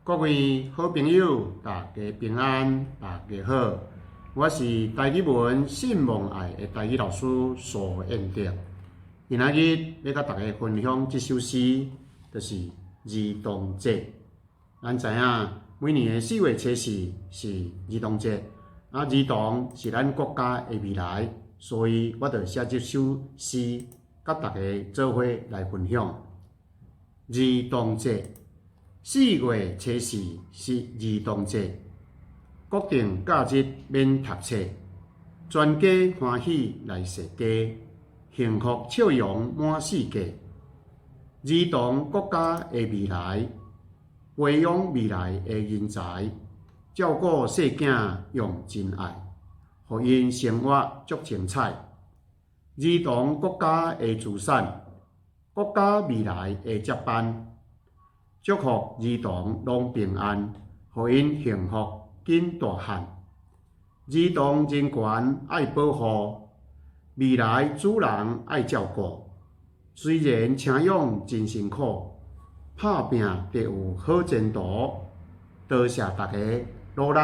各位好朋友，大家平安，大家好。我是台语文信望爱的台语老师苏彦德。今仔日要甲大家分享这首诗，就是儿童节。咱知影，每年的4月初4是儿童节，儿童是咱国家的未来，所以我就写这首诗，甲大家做伙来分享。儿童节，4月初4是儿童节，国定假日免读册，全家欢喜来踅街，幸福笑容满世界。儿童国家的未来，培养未来的人才，照顾细囝用真爱，互因生活足精彩。儿童国家的资产，国家未来的接班。祝福儿童拢平安，互因幸福紧大汉。儿童人权爱保护，未来主人爱照顾。虽然请养真辛苦，打拼得有好前途。多谢大家努力。